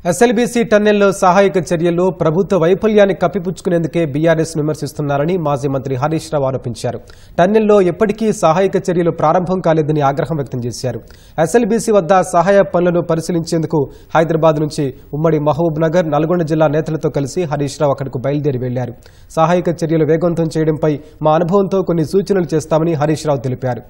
SLBC టన్నెల్లో సహాయక చర్యల్లో ప్రభుత్వ వైఫల్యాన్ని కప్పిపుచ్చుకునేందుకే బీఆర్ఎస్ విమర్శిస్తున్నారని మాజీ మంత్రి హరీష్ రావు ఆరోపించారు. టన్నెల్లో ఎప్పటికీ సహాయక చర్యలు ప్రారంభం కాలేదని ఆగ్రహం వ్యక్తం చేశారు. ఎస్ఎల్బీసీ వద్ద సహాయ పనులను పరిశీలించేందుకు హైదరాబాద్ నుంచి ఉమ్మడి మహబూబ్ నగర్, నల్గొండ జిల్లా నేతలతో కలిసి హరీష్ రావు అక్కడకు బయలుదేరి వెళ్లారు. సహాయక చర్యలు వేగవంతం చేయడంపై మా అనుభవంతో కొన్ని సూచనలు చేస్తామని హరీష్ రావు తెలిపారు.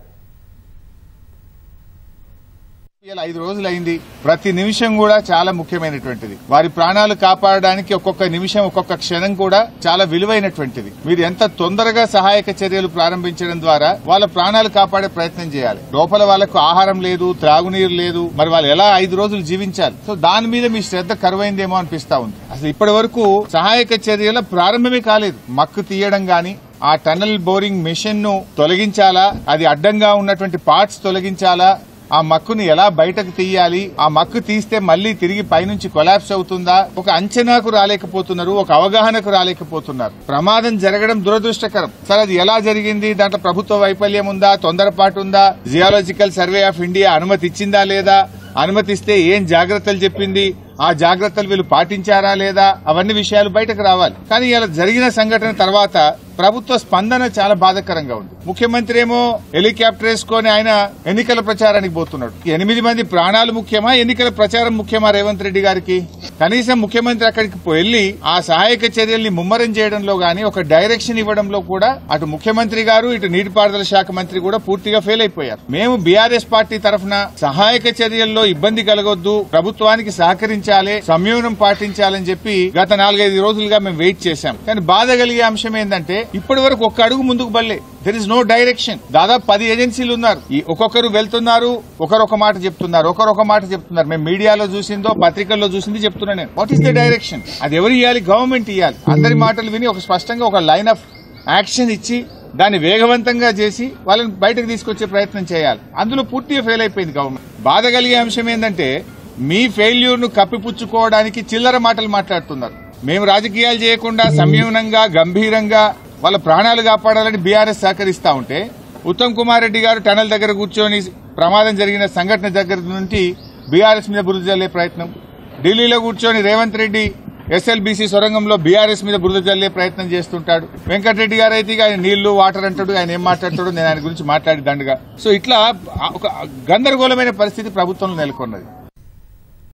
5 రోజులైంది. ప్రతి నిమిషం కూడా చాలా ముఖ్యమైనటువంటిది. వారి ప్రాణాలు కాపాడడానికి ఒక్కొక్క నిమిషం, ఒక్కొక్క క్షణం కూడా చాలా విలువైనటువంటిది. మీరు ఎంత తొందరగా సహాయక చర్యలు ప్రారంభించడం ద్వారా వాళ్ళ ప్రాణాలు కాపాడే ప్రయత్నం చేయాలి. లోపల వాళ్ళకు ఆహారం లేదు, త్రాగునీరు లేదు, మరి వాళ్ళు ఎలా 5 రోజులు జీవించాలి? సో దాని మీద మీ శ్రద్ధ కరువైందేమో అనిపిస్తా ఉంది. అసలు ఇప్పటి వరకు సహాయక చర్యల ప్రారంభమే కాలేదు. మక్కు తీయడం గాని, ఆ టన్నల్ బోరింగ్ మెషిన్ ను తొలగించాలా, అది అడ్డంగా ఉన్నటువంటి పార్ట్స్ తొలగించాలా, ఆ మక్కుని ఎలా బయటకు తీయాలి, ఆ మక్కు తీస్తే మళ్లీ తిరిగి పైనుంచి కొలాప్స్ అవుతుందా, ఒక అంచనాకు రాలేకపోతున్నారు, ఒక అవగాహనకు రాలేకపోతున్నారు. ప్రమాదం జరగడం దురదృష్టకరం. సరే, అది ఎలా జరిగింది, దాంట్లో ప్రభుత్వ వైఫల్యం ఉందా, తొందరపాటు ఉందా, జియాలజికల్ సర్వే ఆఫ్ ఇండియా అనుమతి ఇచ్చిందా లేదా, అనుమతిస్తే ఏం జాగ్రత్తలు చెప్పింది, ఆ జాగ్రత్తలు వీళ్ళు పాటించారా లేదా, అవన్నీ విషయాలు బయటకు రావాలి. కానీ ఇలా జరిగిన సంఘటన తర్వాత ప్రభుత్వ స్పందన చాలా బాధాకరంగా ఉంది. ముఖ్యమంత్రి ఏమో హెలికాప్టర్ వేసుకొని ఆయన ఎన్నికల ప్రచారానికి పోతున్నాడు. 8 మంది ప్రాణాలు ముఖ్యమా, ఎన్నికల ప్రచారం ముఖ్యమా రేవంత్ రెడ్డి గారికి? కనీసం ముఖ్యమంత్రి అక్కడికి వెళ్లి ఆ సహాయక చర్యల్ని ముమ్మరం చేయడంలో గాని, ఒక డైరెక్షన్ ఇవ్వడంలో కూడా అటు ముఖ్యమంత్రి గారు, ఇటు నీటిపారుదల శాఖ మంత్రి కూడా పూర్తిగా ఫెయిల్ అయిపోయారు. మేము బీఆర్ఎస్ పార్టీ తరఫున సహాయక చర్యల్లో ఇబ్బంది కలగొద్దు, ప్రభుత్వానికి సహకరించాలి, సంయమనం పాటించాలని చెప్పి గత 4-5 రోజులుగా మేము వెయిట్ చేశాం. కానీ బాధ కలిగే అంశం ఏంటంటే ఇప్పటి వరకు ఒక్క అడుగు ముందుకు బల్లే. There is no direction. దాదాపు 10 ఏజెన్సీలు ఉన్నారు. ఒక్కొక్కరు వెళ్తున్నారు, ఒకరొక మాట చెప్తున్నారు. మేము మీడియాలో చూసిందో, పత్రికల్లో చూసింది చెప్తున్నా నేను. What is the direction? అది ఎవరు ఇవ్వాలి? గవర్నమెంట్ ఇవ్వాలి. అందరి మాటలు విని ఒక స్పష్టంగా ఒక లైన్ ఆఫ్ యాక్షన్ ఇచ్చి దాన్ని వేగవంతంగా చేసి వాళ్ళని బయటకు తీసుకొచ్చే ప్రయత్నం చేయాలి. అందులో పూర్తిగా ఫెయిల్ అయిపోయింది గవర్నమెంట్. బాధ కలిగే అంశం ఏంటంటే మీ ఫెయిల్యూర్ ను కప్పిపుచ్చుకోవడానికి చిల్లర మాటలు మాట్లాడుతున్నారు. మేము రాజకీయాలు చేయకుండా సంయమనంగా, గంభీరంగా వాళ్ళ ప్రాణాలు కాపాడాలని బీఆర్ఎస్ సహకరిస్తా ఉంటే, ఉత్తమ్ కుమార్ రెడ్డి గారు టనల్ దగ్గర కూర్చొని ప్రమాదం జరిగిన సంఘటన దగ్గర నుండి బీఆర్ఎస్ మీద బురద జల్లే ప్రయత్నం, ఢిల్లీలో కూర్చొని రేవంత్ రెడ్డి ఎస్ఎల్బీసీ సొరంగంలో బీఆర్ఎస్ మీద బురద జల్లే ప్రయత్నం చేస్తుంటాడు. వెంకటరెడ్డి గారు అయితే ఆయన నీళ్లు, వాటర్ అంటాడు. ఆయన ఏం మాట్లాడతాడు, నేను ఆయన గురించి మాట్లాడి దండగా. సో ఇట్లా ఒక గందరగోళమైన పరిస్థితి ప్రభుత్వంలో నెలకొన్నది.